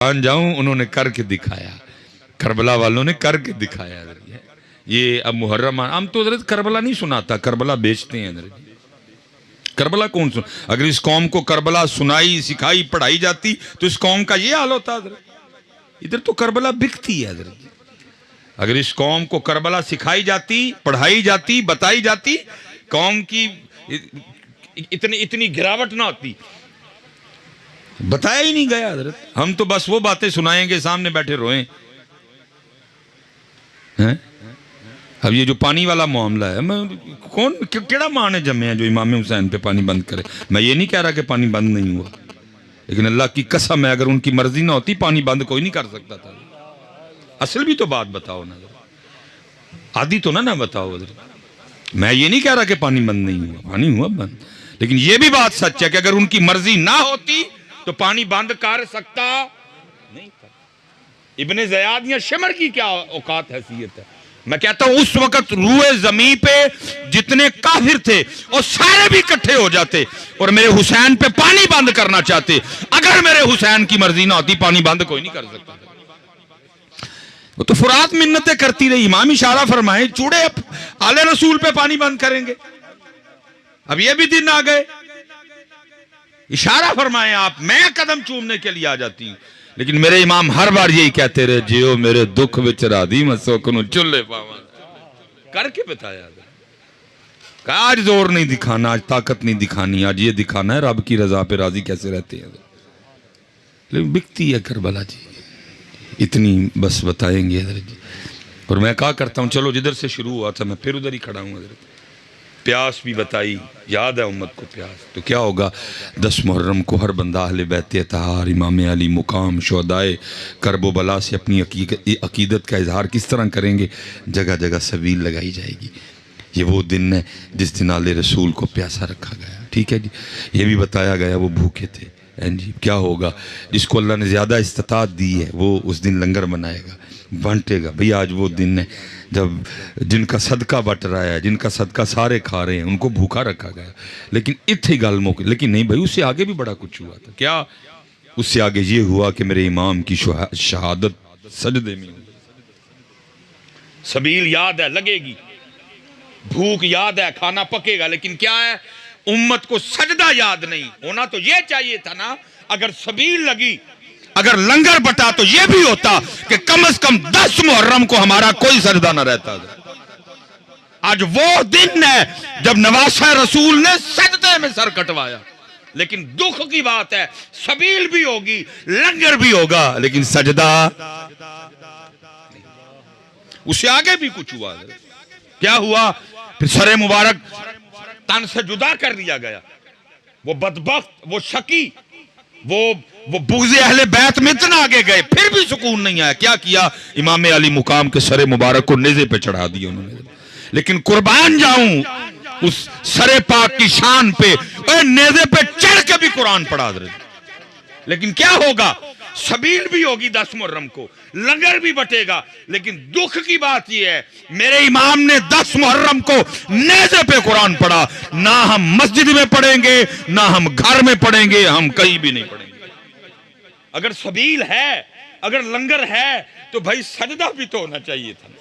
جاؤں انہوں نے کر کے دکھایا، کربلا والوں نے کر کے دکھایا۔ یہ اب محرم ہم تو حضرت کربلا نہیں سناتا، کربلا بیچتے ہیں حضرت۔ کربلا کون سن؟ اگر اس قوم کو کربلا سنائی سکھائی پڑھائی جاتی تو اس قوم کا یہ حال ہوتا حضرت۔ ادھر تو کربلا بکتی ہے حضرت۔ اگر اس قوم کو کربلا سکھائی جاتی پڑھائی جاتی بتائی جاتی، قوم کی اتنی گراوٹ نہ ہوتی۔ بتایا ہی نہیں گیا حضرت، ہم تو بس وہ باتیں سنائیں گے، سامنے بیٹھے روئیں۔ اب یہ جو پانی والا معاملہ ہے، کون کیڑا ماں نے جمے ہیں جو امام حسین پہ پانی بند کرے؟ میں یہ نہیں کہہ رہا کہ پانی بند نہیں ہوا، لیکن اللہ کی قسم ہے اگر ان کی مرضی نہ ہوتی پانی بند کوئی نہیں کر سکتا تھا۔ اصل بھی تو بات بتاؤ نا، آدھی تو نہ بتاؤ حضرت۔ میں یہ نہیں کہہ رہا کہ پانی بند نہیں ہوا، پانی ہوا بند، لیکن یہ بھی بات سچ ہے کہ اگر ان کی مرضی نہ ہوتی تو پانی بند کر سکتا نہیں تھا۔ ابن زیاد یا شمر کی کیا اوقات حیثیت ہے؟ میں کہتا ہوں اس وقت روئے زمین پہ جتنے کافر تھے وہ سارے بھی اکٹھے ہو جاتے اور میرے حسین پہ پانی بند کرنا چاہتے۔ اگر میرے حسین کی مرضی نہ ہوتی پانی بند کوئی نہیں کر سکتا۔ وہ تو فرات منتیں کرتی رہی، امام اشارہ فرمائے چوڑے آل رسول پہ پانی بند کریں گے۔ اب یہ بھی دن آ گئے، اشارہ فرمائے آپ، میں قدم چومنے کے لیے آ جاتی ہوں، لیکن میرے امام ہر بار یہی کہتے رہے، جیو میرے دکھ وچ راضی میں سوکنو چلے پاواں۔ کر کے بتایا کہ آج زور نہیں دکھانا، آج طاقت نہیں دکھانی، آج یہ دکھانا ہے رب کی رضا پہ راضی کیسے رہتے ہیں۔ لیکن بکتی ہے کربلا جی، اتنی بس بتائیں گے حضرت جی۔ اور میں کہا کرتا ہوں چلو جدھر سے شروع ہوا تھا میں پھر ادھر ہی کھڑا ہوں حضرت۔ پیاس بھی بتائی، یاد ہے امت کو پیاس تو کیا ہوگا؟ 10 محرم کو ہر بندہ اہل بیت اطہار امام علی مقام شہدائے کرب و بلا سے اپنی عقیدت کا اظہار کس طرح کریں گے؟ جگہ جگہ سبیل لگائی جائے گی۔ یہ وہ دن ہے جس دن آل رسول کو پیاسا رکھا گیا، ٹھیک ہے جی۔ یہ بھی بتایا گیا وہ بھوکے تھے جی۔ کیا ہوگا؟ جس کو اللہ نے زیادہ استطاعت دی ہے وہ اس دن لنگر بنائے گا، بانٹے گا۔ بھئی آج وہ دن ہے جب جن کا صدقہ بٹ رہا ہے، جن کا صدقہ سارے کھا رہے ہیں، ان کو بھوکا رکھا گیا۔ لیکن اتھے گل موقع، لیکن نہیں بھائی، اس سے آگے بھی بڑا کچھ ہوا تھا۔ کیا؟ اس سے آگے یہ ہوا کہ میرے امام کی شہادت سجدے میں ہوئی۔ سبیل یاد ہے لگے گی، بھوک یاد ہے کھانا پکے گا، لیکن کیا ہے؟ امت کو سجدہ یاد نہیں ہونا۔ تو یہ چاہیے تھا نا، اگر سبیل لگی، اگر لنگر بٹا تو یہ بھی ہوتا کہ کم از کم 10 محرم کو ہمارا کوئی سجدہ نہ رہتا۔ آج وہ دن ہے جب نواسہ رسول نے سجدے میں سر کٹوایا، لیکن دکھ کی بات ہے سبیل بھی ہوگی لنگر بھی ہوگا لیکن سجدہ۔ اس سے آگے بھی کچھ ہوا۔ کیا ہوا؟ پھر سر مبارک تن سے جدا کر دیا گیا۔ وہ بدبخت، وہ شکی، وہ بغض اہل بیت میں اتنا آگے گئے، پھر بھی سکون نہیں آیا۔ کیا کیا؟ امام علی مقام کے سر مبارک کو نیزے پہ چڑھا دیا انہوں نے۔ لیکن قربان جاؤں اس سر پاک کی شان پہ، نیزے پہ چڑھ کے بھی قرآن پڑھا دے۔ لیکن کیا ہوگا؟ سبیل بھی ہوگی 10 محرم کو، لنگر بھی بٹے گا، لیکن دکھ کی بات یہ ہے میرے امام نے 10 محرم کو نیزے پہ قرآن پڑھا۔ نہ ہم مسجد میں پڑھیں گے، نہ ہم گھر میں پڑھیں گے، ہم کہیں بھی نہیں پڑھیں گے۔ اگر سبیل ہے، اگر لنگر ہے تو بھائی سجدہ بھی تو ہونا چاہیے تھا۔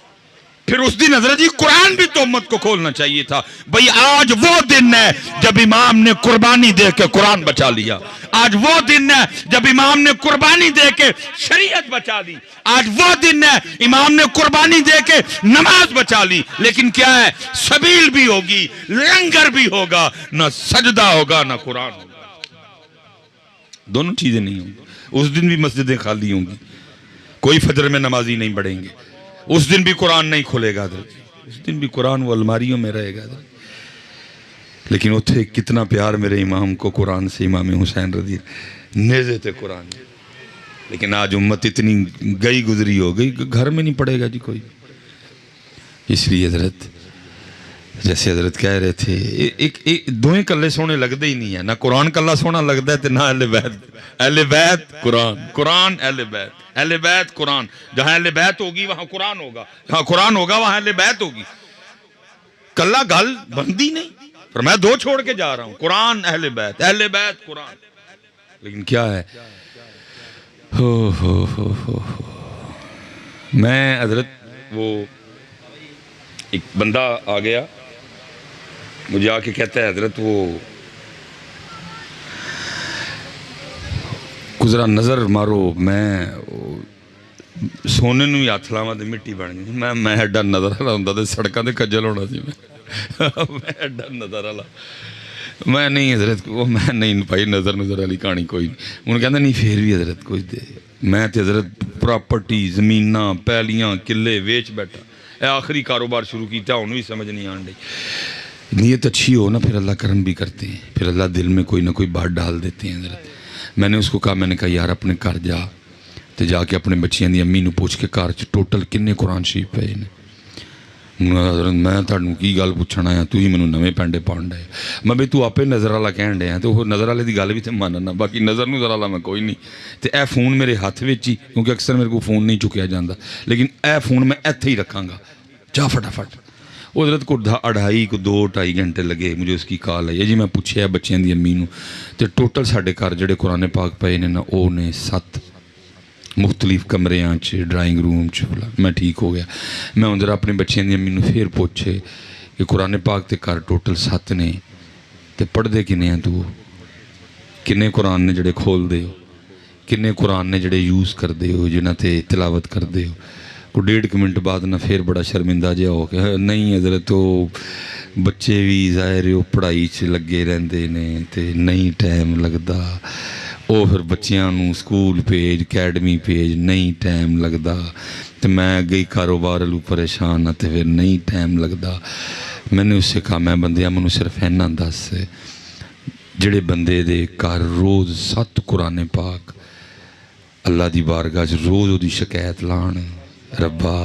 پھر اس دن حضرت جی قرآن بھی تو امت کو کھولنا چاہیے تھا۔ بھائی آج وہ دن ہے جب امام نے قربانی دے کے قرآن بچا لیا۔ آج وہ دن ہے جب امام نے قربانی دے کے شریعت بچا لی۔ آج وہ دن ہے امام نے قربانی دے کے نماز بچا لی۔ لیکن کیا ہے؟ سبیل بھی ہوگی، لنگر بھی ہوگا، نہ سجدہ ہوگا نہ قرآن ہوگا۔ دونوں چیزیں نہیں ہوں گی۔ اس دن بھی مسجدیں خالی ہوں گی، کوئی فجر میں نمازی نہیں پڑھیں گے۔ اس دن بھی قرآن نہیں کھلے گا، اس دن بھی قرآن وہ الماریوں میں رہے گا۔ لیکن اتھے کتنا پیار میرے امام کو قرآن سے، امام حسین رضی نیزے تھے قرآن۔ لیکن آج امت اتنی گئی گزری ہو گئی، گھر میں نہیں پڑھے گا جی کوئی۔ اس لیے حضرت جیسے حضرت کہہ رہے تھے، دوئیں کلے سونے لگتے ہی نہیں ہے، نہ قرآن کلہ سونا لگتا ہے نہ اہل بیت۔ اہل بیت قرآن، قرآن اہل بیت، اہل بیت قرآن۔ جہاں اہل بیت ہوگی وہاں قرآن ہوگا، جہاں قرآن ہوگا وہاں اہل بیت ہوگی۔ کلہ گل بندی نہیں، پر میں 2 چھوڑ کے جا رہا ہوں، قرآن اہل بیت، اہل بیت قرآن۔ لیکن کیا ہے؟ ہو میں حضرت وہ ایک بندہ آ گیا مجھے آ کے کہتا ہے حضرت وہ گزرا نظر مارو میں سونے نو ہی ہاتھ لاواں تے مٹی بن گئی میں ایڈا نظر والا ہوندا تے سڑکاں تے کجل ہونا سی میں ایڈا نظر والا میں نہیں حضرت وہ میں نہیں پائی نظر والی کہانی کوئی نہیں انہوں کہندا نہیں پھر بھی حضرت کچھ دے میں تے حضرت پراپرٹی زمیناں پیلیاں قلعے ویچ بیٹھا اے آخری کاروبار شروع کیتا ہن بھی سمجھ نہیں آن ڈی نیت اچھی ہو نا پھر اللہ کرم بھی کرتے ہیں پھر اللہ دل میں کوئی نہ کوئی بات ڈال دیتے ہیں حضرت میں نے اس کو کہا میں نے کہا یار اپنے گھر جا تو جا کے اپنے بچیاں دی امی نو پوچھ کے گھر ٹوٹل کنے قرآن شریف پے نے حضرت میں تھانوں کی گل پوچھنا ہے تو ہی مینوں نویں پینڈے پاؤن ڈے میں بھئی تو آپے نظر والا کہن ڈے تو وہ نظر والے دی گل بھی تے ماننا باقی نظر نظر والا میں کوئی نہیں تے اے فون میرے ہاتھ وچ ہی کیونکہ اکثر میرے کو فون نہیں چکیا جاتا لیکن اے فون میں ایتھے ہی رکھاں گا جا فٹافٹ حضرت کو 2-2.5 گھنٹے لگے مجھے اس کی کال آئی ہے جی میں پوچھیا بچیاں دی امی نو تے ٹوٹل ساڈے گھر جڑے قرآن پاک پے نے نا او نے 7 مختلف کمریاں ڈرائنگ روم میں ٹھیک ہو گیا میں ادھر اپنے بچیاں دی امی نو پھر پوچھے کہ قرآن پاک تے گھر ٹوٹل 7 نے تے پڑھ دے کنے ہیں تو کنے قرآن نے جڑے کھول دے ہو کنے قرآن نے جڑے یوز کر دے ہو جنہاں تے تلاوت کر دے ہو کو 1.5 منٹ بعد نہ پھر بڑا شرمندہ جہا ہو کہ نہیں حضرت تو بچے بھی ظاہر وہ پڑھائی چ لگے رہندے نے تے نہیں ٹائم لگدا وہ پھر بچیاں نو سکول بھیج اکیڈمی بھیج نہیں ٹائم لگدا تے میں گئی کاروبار لو پریشان تے پھر نہیں ٹائم لگدا میں نے اس سے کہا میں بندیاں منو صرف اینا دس جڑے بندے دے گھر روز 7 قرآن پاک اللہ دی بارگاہ روز وہ دی شکایت لان ربا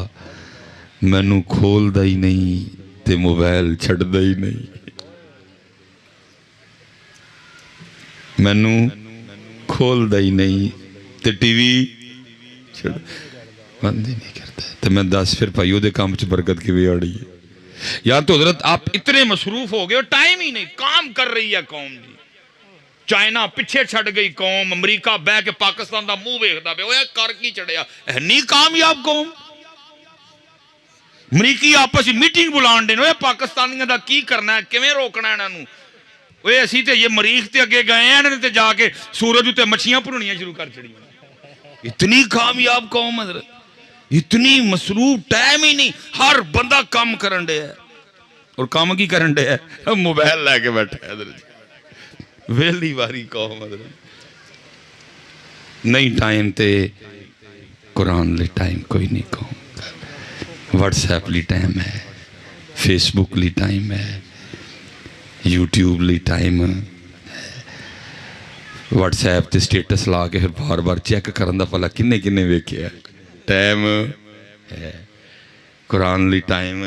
مینو کھول دا ہی نہیں تے موبائل چھڑ دا ہی نہیں مینو کھول دا ہی نہیں تے ٹی وی چھڑ بند ہی نہیں کرتا تے میں دس پھر پائیو دے کام چ برکت کی بھی آڑی ہے یا تو حضرت آپ اتنے مصروف ہو گئے اور ٹائم ہی نہیں کام کر رہی ہے قوم جی چائنا پیچھے چھڑ گئی قوم امریکہ بہ کے پاکستان دا منہ ویکھدا پیا اوے کر کی چڑھیا نہیں کامیاب قوم امریکی آپس میٹنگ بلان دے اوے پاکستانیاں دا کی کرنا ہے کیویں روکنا ہے انہاں نوں اوے اسی تے یہ مریخ تے اگے گئے ہیں تے جا کے سورج تے مچھیاں بھرنیاں شروع کر چھڑیاں اتنی کامیاب قوم حضرت اتنی مصروف ٹائم ہی نہیں ہر بندہ کام کرن دے ہے اور کام کی کرن دے ہے موبائل لے کے بیٹھا ہے حضرت ویلی واری قوم حضرت نہیں ٹائم تے قرآن لے ٹائم کوئی نہیں قوم واٹس ایپ لی ٹائم ہے فیس بک لی ٹائم ہے یوٹیوب لی ٹائم واٹس ایپ تے سٹیٹس لا کے پھر بار بار چیک کرن دا پلا کنے کنے ویکھیا ٹائم ہے قرآن لی ٹائم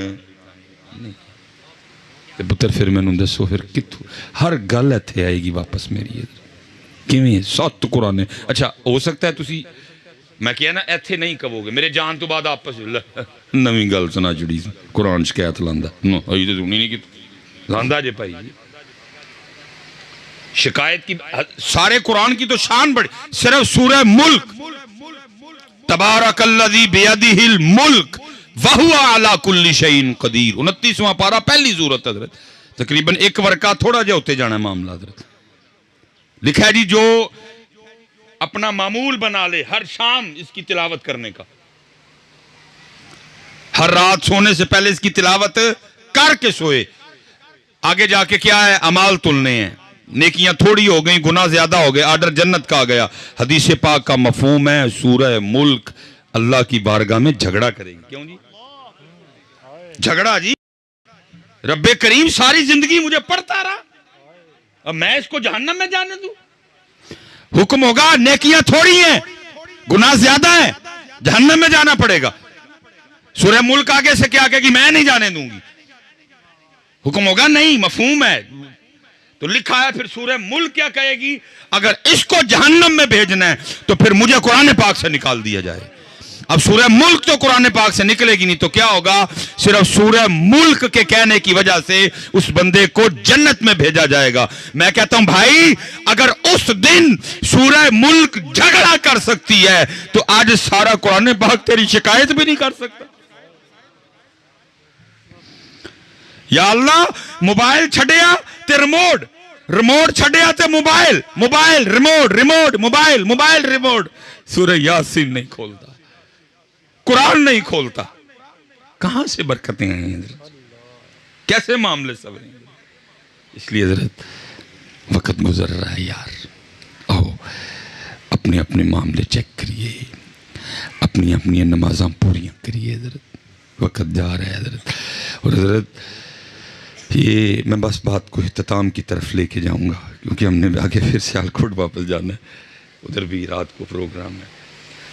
پتر پھر میں نے دسو پھر کتوں ہر گل ایتھے آئے گی واپس میری کیویں 7 قرآن اچھا ہو سکتا ہے تسی میں کیا نا ایتھے نہیں کہو گے میرے جان تو بعد آپس نویں گل سنا جڑی قرآن شکایت لاندا ہئی تے سنی نہیں کیتی لاندا جے بھائی شکایت کی سارے قرآن کی تو شان بڑی صرف سورہ ملک تبارک الذی بیدہ الملک وَهُوَ عَلَىٰ كُلِّ شَيْءٍ قَدِيرٌ 29واں پارہ پہلی سورت حضرت تقریباً 1 ورقہ تھوڑا جا ہوتے جانا ہے معاملہ حضرت لکھا ہے جی جو اپنا معمول بنا لے ہر شام اس کی تلاوت کرنے کا ہر رات سونے سے پہلے اس کی تلاوت کر کے سوئے آگے جا کے کیا ہے اعمال تلنے ہیں نیکیاں تھوڑی ہو گئیں گناہ زیادہ ہو گئے آرڈر جنت کا آ گیا حدیث پاک کا مفہوم ہے سورہ ملک اللہ کی بارگاہ میں جھگڑا کرے گی کیوں جی جھگڑا جی رب کریم ساری زندگی مجھے پڑھتا رہا اب میں اس کو جہنم میں جانے دوں حکم ہوگا نیکیاں تھوڑی ہیں گناہ زیادہ ہیں جہنم میں جانا پڑے گا سورہ ملک آگے سے کیا کہے گی میں نہیں جانے دوں گی حکم ہوگا نہیں مفہوم ہے تو لکھا ہے پھر سورہ ملک کیا کہے گی اگر اس کو جہنم میں بھیجنا ہے تو پھر مجھے قرآن پاک سے نکال دیا جائے اب سورہ ملک تو قرآن پاک سے نکلے گی نہیں تو کیا ہوگا؟ صرف سورہ ملک کے کہنے کی وجہ سے اس بندے کو جنت میں بھیجا جائے گا۔ میں کہتا ہوں بھائی اگر اس دن سورہ ملک جھگڑا کر سکتی ہے تو آج سارا قرآن پاک تیری شکایت بھی نہیں کر سکتا۔ یا اللہ موبائل چھڑیا تے ریموٹ چھڑیا تے موبائل ریموٹ موبائل ریموٹ، سورہ یاسین نہیں کھولتا، قرآن نہیں کھولتا، کہاں سے برکتیں ہیں؟ کیسے معاملے سبریں؟ اس لیے حضرت وقت گزر رہا ہے یار، آؤ اپنے اپنے معاملے چیک کریے، اپنی نمازاں پوریاں کریے حضرت، وقت جا رہا ہے حضرت۔ اور حضرت یہ میں بس بات کو اختتام کی طرف لے کے جاؤں گا کیونکہ ہم نے آگے پھر سیالکوٹ واپس جانا ہے، ادھر بھی رات کو پروگرام ہے۔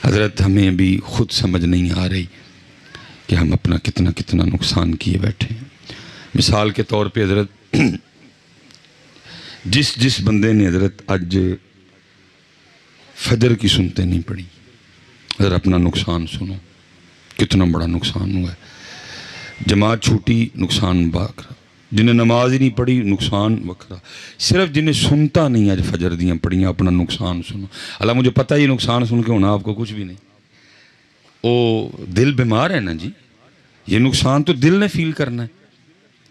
حضرت ہمیں بھی خود سمجھ نہیں آ رہی کہ ہم اپنا کتنا نقصان کیے بیٹھے ہیں۔ مثال کے طور پہ حضرت جس بندے نے حضرت آج فجر کی سنتے نہیں پڑی، حضرت اپنا نقصان سنو، کتنا بڑا نقصان ہوا ہے۔ جماعت چھوٹی، نقصان باقرا، جنہیں نماز ہی نہیں پڑھی نقصان وکھرا، صرف جنہیں سنتا نہیں آج فجر دیاں پڑھیاں اپنا نقصان سنو۔ اللہ مجھے پتہ ہے یہ نقصان سن کے ہونا آپ کو کچھ بھی نہیں، او دل بیمار ہے نا جی، یہ نقصان تو دل نے فیل کرنا ہے،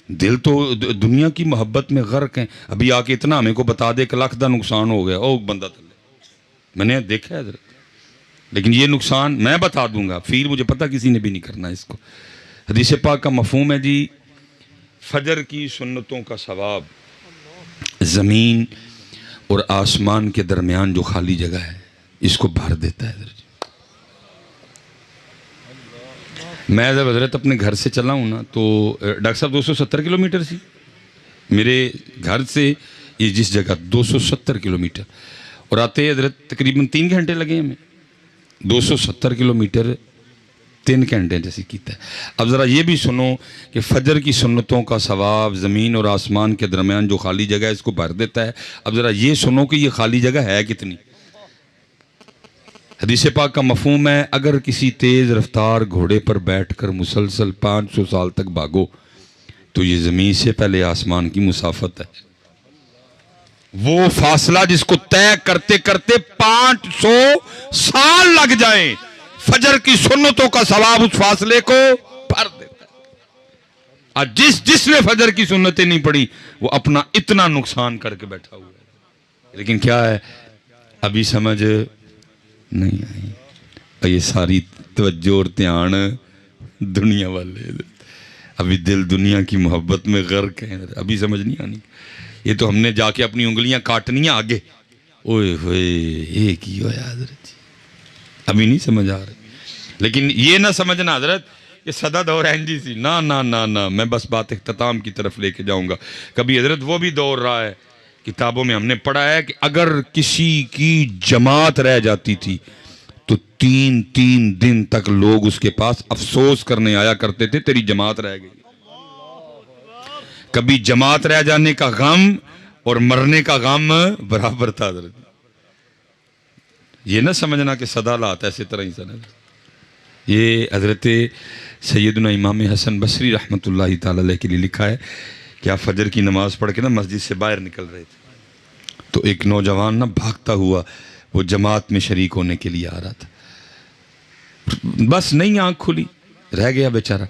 دل تو دنیا کی محبت میں غرق ہیں۔ ابھی آ کے اتنا ہمیں کو بتا دے کہ لاکھ دا نقصان ہو گیا، او بندہ تلے میں نے دیکھا ہے حضرت، لیکن یہ نقصان میں بتا دوں گا، فیل مجھے پتہ کسی نے بھی نہیں کرنا اس کو۔ حدیث پاک کا مفہوم ہے جی، فجر کی سنتوں کا ثواب زمین اور آسمان کے درمیان جو خالی جگہ ہے اس کو بھر دیتا ہے حضرت۔ میں جب حضرت اپنے گھر سے چلا ہوں نا تو ڈاکٹر صاحب 270 کلومیٹر سی میرے گھر سے یہ جس جگہ 270 کلومیٹر، اور آتے حضرت تقریباً 3 گھنٹے لگے ہمیں، 270 کلومیٹر 3 گھنٹے جیسی کیتا ہے۔ اب ذرا یہ بھی سنو کہ فجر کی سنتوں کا ثواب زمین اور آسمان کے درمیان جو خالی جگہ ہے اس کو بھر دیتا ہے۔ اب ذرا یہ سنو کہ یہ خالی جگہ ہے کتنی۔ حدیث پاک کا مفہوم ہے اگر کسی تیز رفتار گھوڑے پر بیٹھ کر مسلسل 500 سال تک بھاگو تو یہ زمین سے پہلے آسمان کی مسافت ہے، وہ فاصلہ جس کو طے کرتے کرتے 500 سال لگ جائیں، فجر کی سنتوں کا ثواب اس فاصلے کو بھر دیتا ہے۔ اور جس نے فجر کی سنتیں نہیں پڑھی وہ اپنا اتنا نقصان کر کے بیٹھا ہوا ہے، لیکن کیا ہے ابھی سمجھ نہیں آئی، اور یہ ساری توجہ اور دھیان دنیا والے، ابھی دل دنیا کی محبت میں غرق ہے، ابھی سمجھ نہیں آنی۔ یہ تو ہم نے جا کے اپنی انگلیاں کاٹنی ہیں آگے، اوئے ہوئے ایک ہی ہوا حضرت جی، ابھی نہیں سمجھ آ رہی۔ لیکن یہ نہ سمجھنا حضرت کہ صدد اور اینجی سی، نہ میں بس بات اختتام کی طرف لے کے جاؤں گا۔ کبھی حضرت وہ بھی دور رہا ہے، کتابوں میں ہم نے پڑھا ہے کہ اگر کسی کی جماعت رہ جاتی تھی تو 3 دن تک لوگ اس کے پاس افسوس کرنے آیا کرتے تھے تیری جماعت رہ گئی۔ کبھی جماعت رہ جانے کا غم اور مرنے کا غم برابر تھا حضرت۔ یہ نہ سمجھنا کہ صدا لاتا ہے، اسی طرح ہی سمجھ۔ یہ حضرت سیدنا امام حسن بصری رحمۃ اللہ تعالی علیہ کے لیے لکھا ہے کہ آپ فجر کی نماز پڑھ کے نا مسجد سے باہر نکل رہے تھے تو ایک نوجوان نا بھاگتا ہوا وہ جماعت میں شریک ہونے کے لیے آ رہا تھا، بس نہیں آنکھ کھلی، رہ گیا بیچارہ،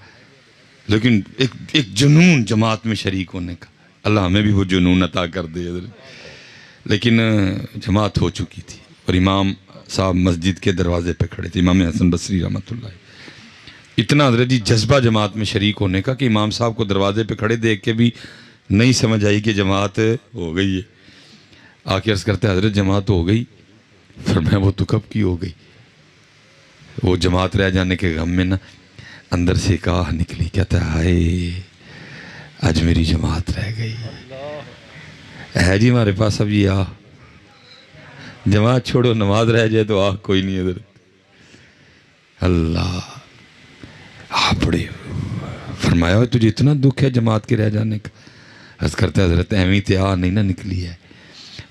لیکن ایک جنون جماعت میں شریک ہونے کا، اللہ ہمیں بھی وہ جنون عطا کر دے حضرت۔ لیکن جماعت ہو چکی تھی اور امام صاحب مسجد کے دروازے پہ کھڑے تھے، امام حسن بصری رحمۃ اللہ، اتنا حضرت جی جذبہ جماعت میں شریک ہونے کا کہ امام صاحب کو دروازے پہ کھڑے دیکھ کے بھی نہیں سمجھ آئی کہ جماعت ہو گئی ہے۔ آ کے عرض کرتے حضرت جماعت ہو گئی، فرمایا وہ تو کب کی ہو گئی۔ وہ جماعت رہ جانے کے غم میں نا اندر سے ایک آہ نکلی، کہتا ہے ہائے آج میری جماعت رہ گئی ہے جی ہمارے پاس اب یہ آہ، جماعت چھوڑو نماز رہ جائے تو آہ کوئی نہیں حضرت۔ اللہ بڑے فرمایا تجھے اتنا دکھ ہے جماعت کے رہ جانے کا؟ عرض کرتا ہے حضرت ایویں تے آہ نہیں نہ نکلی ہے۔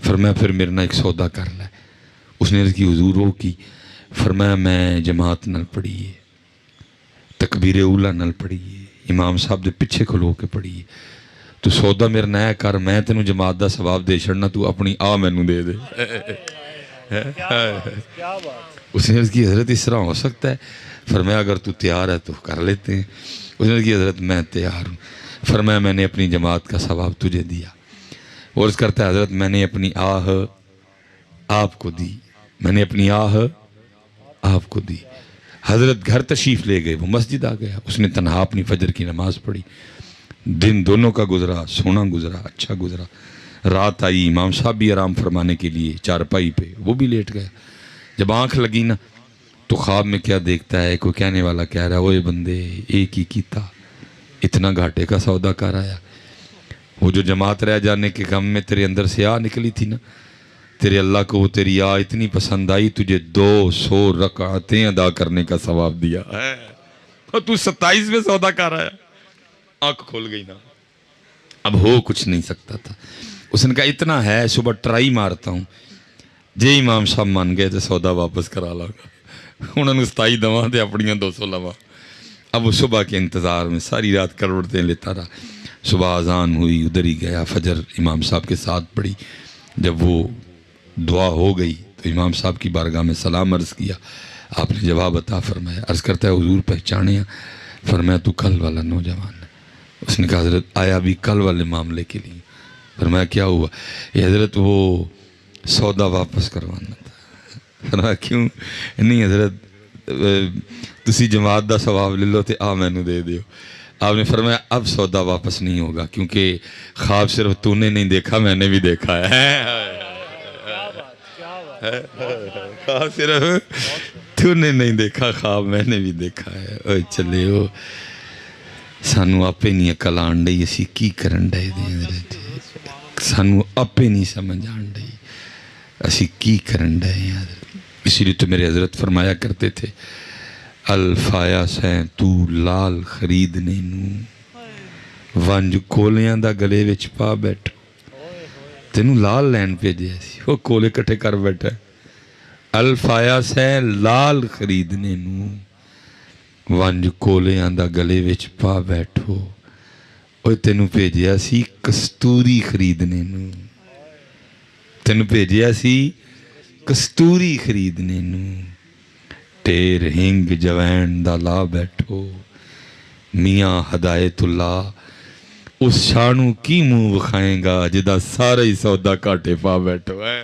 فرمایا پھر میرے نہ ایک سودا کر لے۔ اس نے عرض کی حضور وہ کی، فرمایا میں جماعت نال پڑھیے، تکبیر اولا نال پڑھیے، امام صاحب دے پیچھے کھلو کے پڑھیے، تو سودا میرا نیا کر، میں تینوں جماعت دا ثواب دے چھڑنا، تو اپنی مینوں دے دے۔ اس نے عرض کی حضرت اس طرح ہو سکتا ہے؟ فرمایا اگر تو تیار ہے تو کر لیتے ہیں۔ اس نے عرض کی حضرت میں تیار ہوں۔ فرمایا میں نے اپنی جماعت کا ثواب تجھے دیا۔ وہ عرض کرتا ہے حضرت میں نے اپنی آپ کو دی، میں نے اپنی آپ کو دی۔ حضرت گھر تشریف لے گئے، وہ مسجد آ گیا، اس نے تنہا اپنی فجر کی نماز پڑھی۔ دن دونوں کا گزرا، سونا گزرا، اچھا گزرا۔ رات آئی، امام صاحب بھی آرام فرمانے کے لیے چارپائی پہ، وہ بھی لیٹ گیا۔ جب آنکھ لگی نا تو خواب میں کیا دیکھتا ہے، کوئی کہنے والا کہہ رہا ہے اوے بندے ایک ہی کیتا، اتنا گھاٹے کا سودا کر آیا۔ وہ جو جماعت رہ جانے کے غم میں تیرے اندر سے نکلی تھی نا، تیرے اللہ کو وہ تیری اتنی پسند آئی، تجھے 200 رکعتیں ادا کرنے کا ثواب دیا ہے، اور تو 27 میں سودا کر آیا۔ آنکھ کھول گئی نا، اب ہو کچھ نہیں سکتا تھا۔ اس نے کہا اتنا ہے، صبح ٹرائی مارتا ہوں، جے امام صاحب مان گئے تو سودا واپس کرا لاگا۔ انہوں نے 27 دواں دے اپنیاں 200 لواں۔ اب وہ صبح کے انتظار میں ساری رات کروڑتیں لیتا رہا۔ صبح اذان ہوئی، ادھر ہی گیا، فجر امام صاحب کے ساتھ پڑھی۔ جب وہ دعا ہو گئی تو امام صاحب کی بارگاہ میں سلام عرض کیا، آپ نے جواب عطا فرمایا۔ عرض کرتا ہے حضور پہچانے ہیں؟ فرمایا تو کل والا نوجوان ہے۔ اس نے کہا حضرت آیا بھی کل والے معاملے کے لیے؟ فرمایا کیا ہوا؟ یہ حضرت وہ سودا واپس کروانا تھا۔ فرمایا کیوں؟ نہیں حضرت تسی جماعت دا ثواب لے لو تے میں نو دے دیو۔ آپ نے فرمایا اب سودا واپس نہیں ہوگا، کیونکہ خواب صرف تو نے نہیں دیکھا، میں نے بھی دیکھا ہے۔ خواب صرف تو نے نہیں دیکھا، خواب میں نے بھی دیکھا ہے۔ اوہ چلے ہو، سانو آپے نہیں عقل آن ڈئی، اسی کی کرن ڈے دیں حضرت، سانو آپے نہیں سمجھ آن ڈئی، اسی کی کرن ڈے حضرت۔ اسی لیے تو میرے حضرت فرمایا کرتے تھے الفایا سین تو لال خریدنے نو ونج کولیاں دا گلے وچ پا بیٹھو، تینوں لال لین بھیجیا سی، وہ کولے کٹھے کر بیٹھا۔ الفایا سین لال خریدنے نو ونج کولیاں دا گلے وچ پا بیٹھو، اوہ تینوں بھیجیا سی کستوری خریدنے نو، تینوں بھیجیا سی کستوری خریدنے نو، ٹیر ہنگ جوین دا لا بیٹھو، میاں ہدایت اللہ اس شانو کی منہ بکھائیں گا جدا سارے سودا کاٹے پا بیٹھو ہے،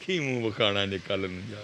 کی منہ بکھانا جے کل نو جا۔